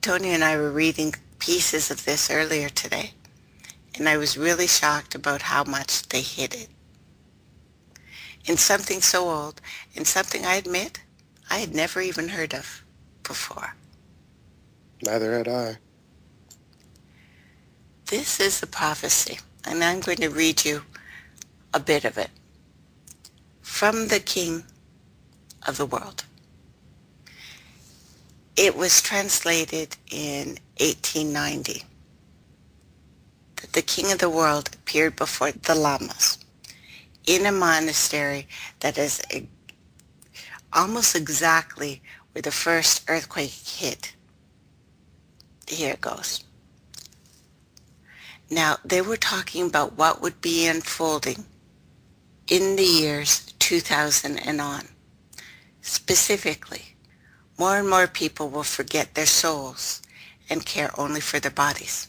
Tony and I were reading pieces of this earlier today, and I was really shocked about how much they hid it. In something so old, in something I admit I had never even heard of before. Neither had I. This is a prophecy, and I'm going to read you a bit of it. From the King of the World. It was translated in 1890 that the King of the World appeared before the Lamas in a monastery that is almost exactly where the first earthquake hit. Here it goes. Now, they were talking about what would be unfolding in the years 2000 and on. Specifically, more and more people will forget their souls and care only for their bodies.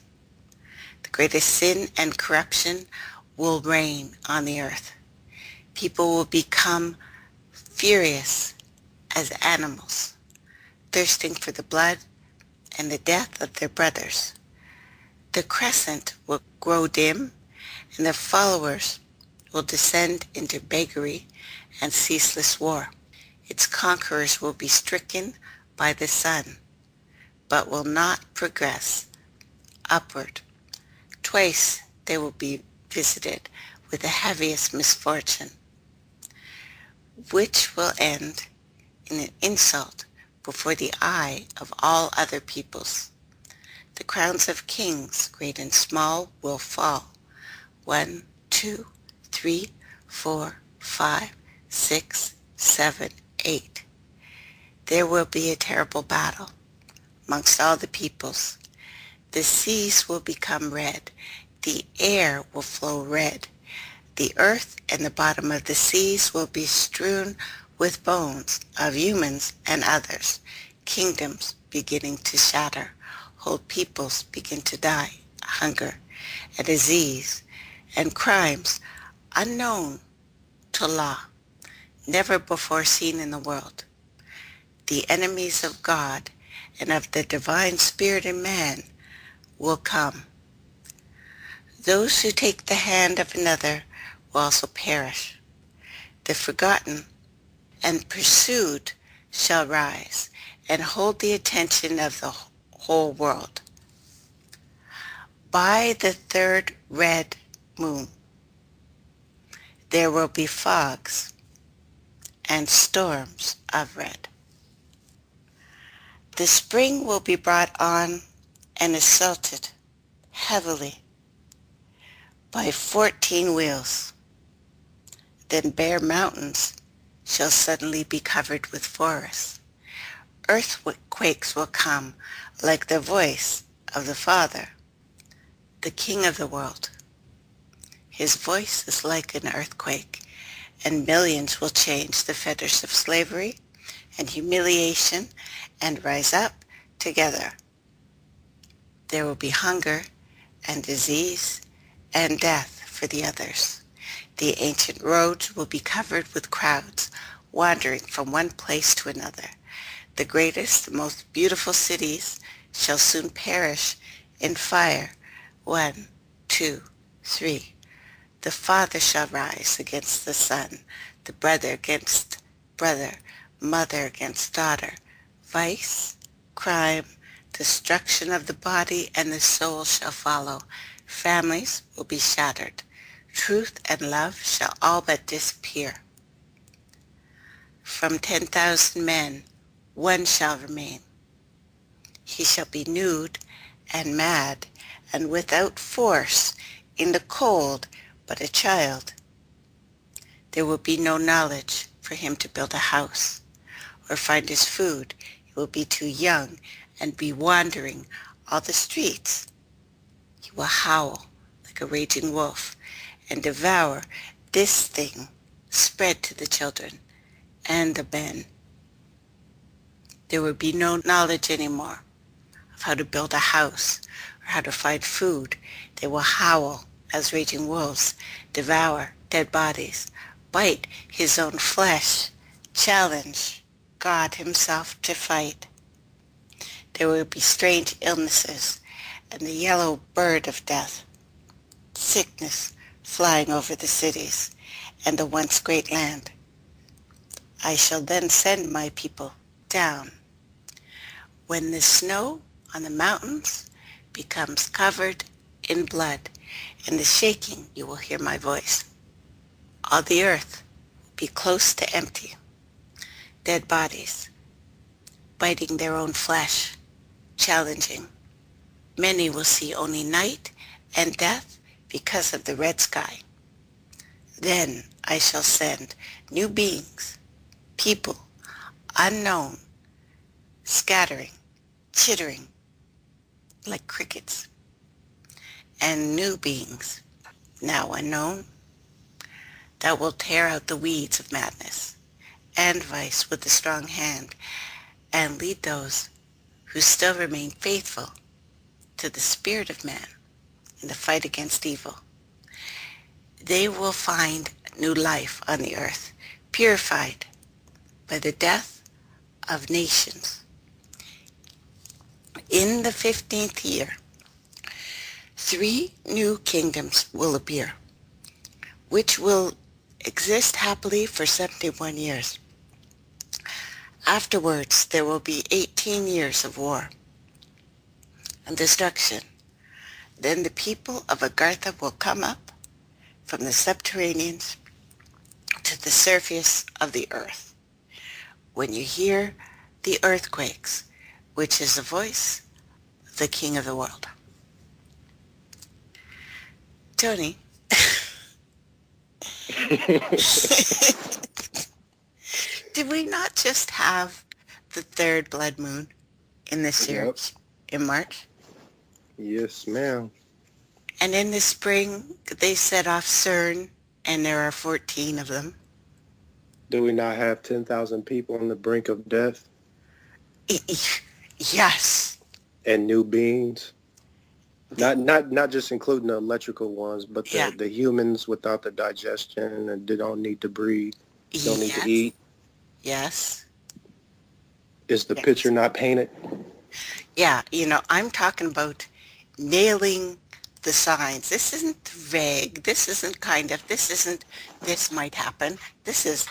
The greatest sin and corruption will reign on the earth. People will become furious as animals, thirsting for the blood and the death of their brothers. The crescent will grow dim, and their followers will descend into beggary and ceaseless war. Its conquerors will be stricken by the sun, but will not progress upward. Twice they will be visited with the heaviest misfortune, which will end in an insult before the eye of all other peoples. The crowns of kings, great and small, will fall. 1, 2, 3, 4, 5, 6, 7, 8. There will be a terrible battle amongst all the peoples. The seas will become red. The air will flow red. The earth and the bottom of the seas will be strewn with bones of humans and others. Kingdoms beginning to shatter. Whole peoples begin to die, hunger and disease, and crimes unknown to law, never before seen in the world. The enemies of God and of the divine spirit in man will come. Those who take the hand of another will also perish. The forgotten and pursued shall rise and hold the attention of the whole world. By the third red moon, there will be fogs and storms of red. The spring will be brought on and assaulted heavily by 14 wheels. Then bare mountains shall suddenly be covered with forests. Earthquakes will come like the voice of the Father, the King of the world. His voice is like an earthquake, and millions will change the fetters of slavery and humiliation and rise up together. There will be hunger and disease and death for the others. The ancient roads will be covered with crowds wandering from one place to another. The greatest, the most beautiful cities shall soon perish in fire. 1, 2, 3. The father shall rise against the son, the brother against brother, mother against daughter. Vice, crime, destruction of the body and the soul shall follow. Families will be shattered. Truth and love shall all but disappear. From 10,000 men, one shall remain. He shall be nude and mad and without force in the cold, but a child. There will be no knowledge for him to build a house or find his food. He will be too young and be wandering all the streets. He will howl like a raging wolf and devour this thing spread to the children and the men. There will be no knowledge anymore of how to build a house or how to find food. They will howl as raging wolves, devour dead bodies, bite his own flesh, challenge God himself to fight. There will be strange illnesses and the yellow bird of death, sickness flying over the cities and the once great land. I shall then send my people down. When the snow on the mountains becomes covered in blood, in the shaking you will hear my voice. All the earth will be close to empty, dead bodies, biting their own flesh, challenging. Many will see only night and death because of the red sky. Then I shall send new beings, people unknown, scattering, chittering like crickets, and new beings, now unknown, that will tear out the weeds of madness and vice with a strong hand and lead those who still remain faithful to the spirit of man in the fight against evil. They will find new life on the earth, purified by the death of nations. In the 15th year, 3 new kingdoms will appear, which will exist happily for 71 years. Afterwards, there will be 18 years of war and destruction. Then the people of Agartha will come up from the subterraneans to the surface of the earth. When you hear the earthquakes, which is the voice of the King of the world. Tony, did we not just have the third blood moon in this year, Yep. in March? Yes, ma'am. And in the spring, they set off CERN, and there are 14 of them. Do we not have 10,000 people on the brink of death Yes. and new beings? Not just including the electrical ones, but Yeah. the humans without the digestion and they don't need to breathe, don't need to Yes. eat. Yes. Is the Yes. picture not painted? Yeah, I'm talking about nailing the signs. This isn't vague. This isn't kind of. This isn't this might happen. This is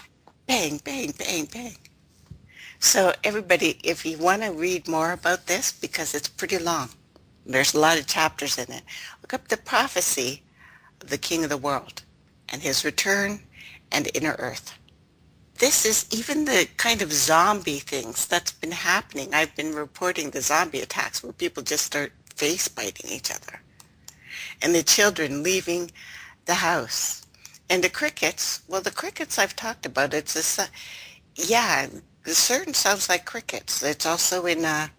bang, bang, bang, bang. So everybody, if you want to read more about this, because it's pretty long, there's a lot of chapters in it, look up the prophecy of the King of the world and his return and inner earth. This is even the kind of zombie things that's been happening. I've been reporting the zombie attacks where people just start face biting each other. And the children leaving the house. And the crickets, well, the crickets I've talked about, the CERN sounds like crickets. It's also in a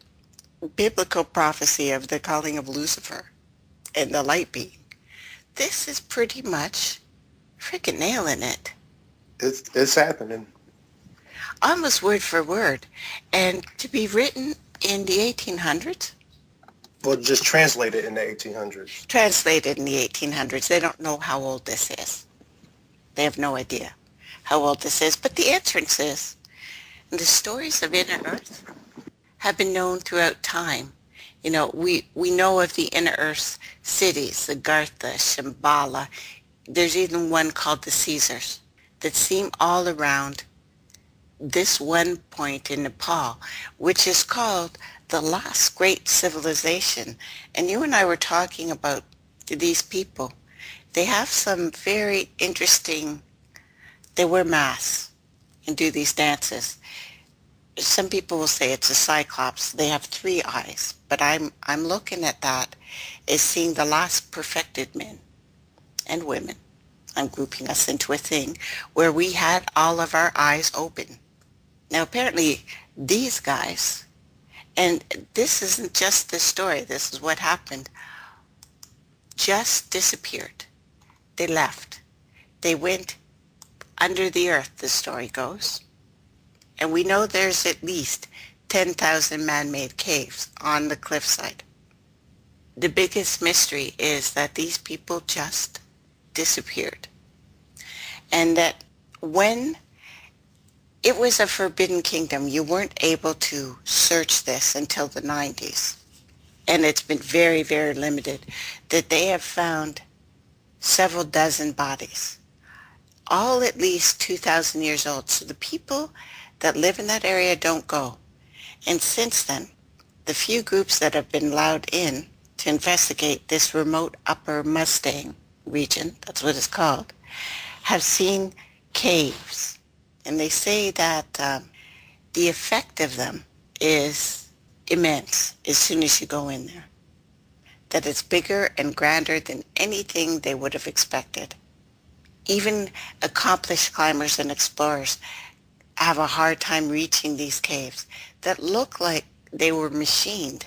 biblical prophecy of the calling of Lucifer and the light being. This is pretty much freaking nailing it. It's happening. Almost word for word. And to be written in the 1800s, Well, just translate it in the 1800s. translated in the 1800s. They don't know how old this is. They have no idea how old this is. But the entrance is. And the stories of inner earth have been known throughout time. We know of the inner earth cities, the Gartha, Shambhala. There's even one called the Caesars that seem all around this one point in Nepal, which is called the last great civilization. And you and I were talking about these people. They have some very interesting, they wear masks and do these dances. Some people will say it's a cyclops. They have 3 eyes, but I'm looking at that as seeing the last perfected men and women. I'm grouping us into a thing where we had all of our eyes open. Now apparently these guys, and this isn't just the story, this is what happened, just disappeared. They left. They went under the earth, the story goes. And we know there's at least 10,000 man-made caves on the cliffside. The biggest mystery is that these people just disappeared. And that when it was a forbidden kingdom. You weren't able to search this until the 90s. And it's been very, very limited. That they have found several dozen bodies, all at least 2,000 years old. So the people that live in that area don't go. And since then, the few groups that have been allowed in to investigate this remote Upper Mustang region, that's what it's called, have seen caves. And they say that the effect of them is immense as soon as you go in there. That it's bigger and grander than anything they would have expected. Even accomplished climbers and explorers have a hard time reaching these caves that look like they were machined.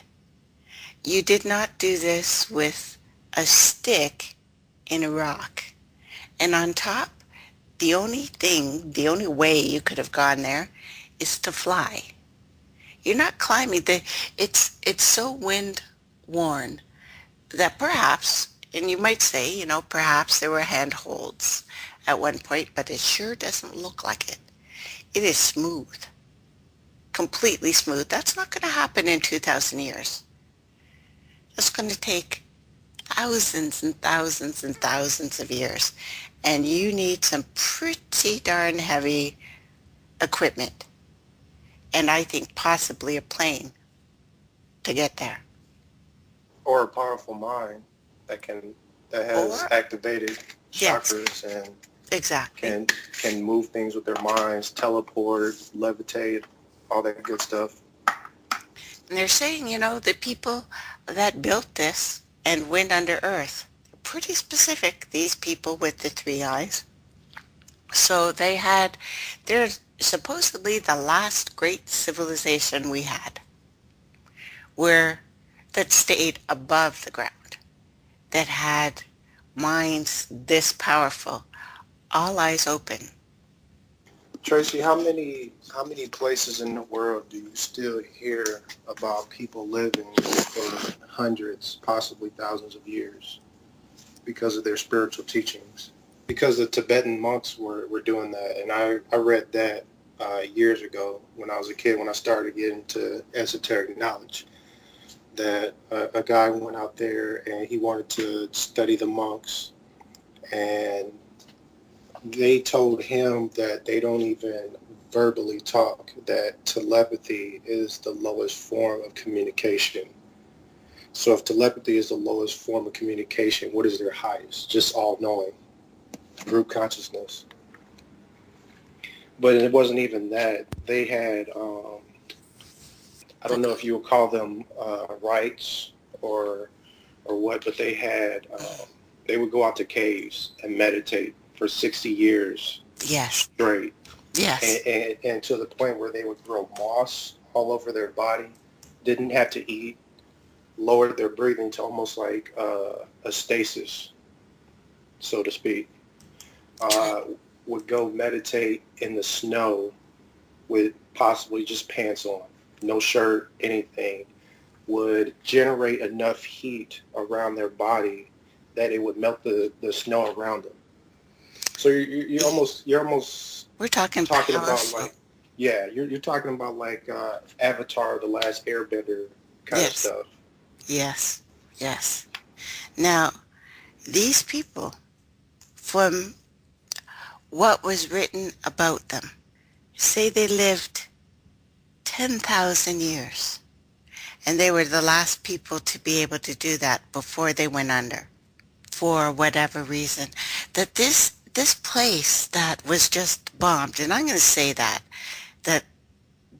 You did not do this with a stick in a rock. And on top, the only way you could have gone there is to fly. You're not climbing. It's so wind worn that perhaps, and you might say, perhaps there were handholds at one point, but it sure doesn't look like it. It is smooth, completely smooth. That's not going to happen in 2,000 years. It's going to take thousands and thousands and thousands of years. And you need some pretty darn heavy equipment. And I think possibly a plane to get there. Or a powerful mind that has Or, activated yes, chakras and exactly. can move things with their minds, teleport, levitate, all that good stuff. And they're saying, the people that built this and went under earth, pretty specific, these people with the three eyes. So they're supposedly the last great civilization we had, that stayed above the ground, that had minds this powerful, all eyes open. Tracy, how many places in the world do you still hear about people living for hundreds, possibly thousands of years because of their spiritual teachings? Because the Tibetan monks were doing that, and I read that years ago when I was a kid, when I started getting into esoteric knowledge, that a guy went out there and he wanted to study the monks, and they told him that they don't even verbally talk, that telepathy is the lowest form of communication. So if telepathy is the lowest form of communication, what is their highest? Just all-knowing, group consciousness. But it wasn't even that. They had, I don't know if you would call them rites or what, but they would go out to caves and meditate for 60 years Yes, straight, yes, and to the point where they would grow moss all over their body, didn't have to eat, lowered their breathing to almost like a stasis, so to speak. Uh, would go meditate in the snow with possibly just pants on, no shirt, anything, would generate enough heat around their body that it would melt the snow around them. So you're almost we're talking talking about powerful. like, yeah, you're talking about like Avatar, the Last Airbender kind of Yes, stuff. yes, yes. Now, these people, from what was written about them, say they lived 10,000 years, and they were the last people to be able to do that before they went under, for whatever reason. That this place that was just bombed, and I'm going to say that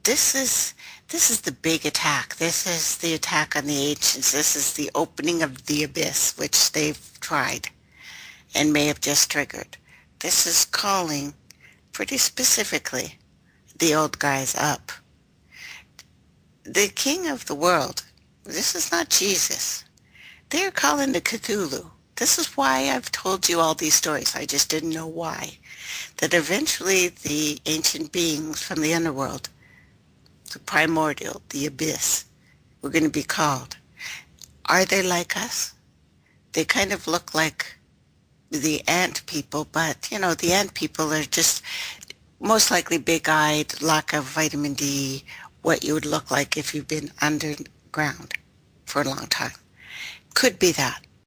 this is the big attack. This is the attack on the ancients. This is the opening of the abyss, which they've tried and may have just triggered. This is calling pretty specifically the old guys up. The king of the world, this is not Jesus. They're calling the Cthulhu. This is why I've told you all these stories. I just didn't know why. That eventually the ancient beings from the underworld, the primordial, the abyss, were going to be called. Are they like us? They kind of look like the ant people, but, the ant people are just most likely big-eyed, lack of vitamin D, what you would look like if you've been underground for a long time. Could be that.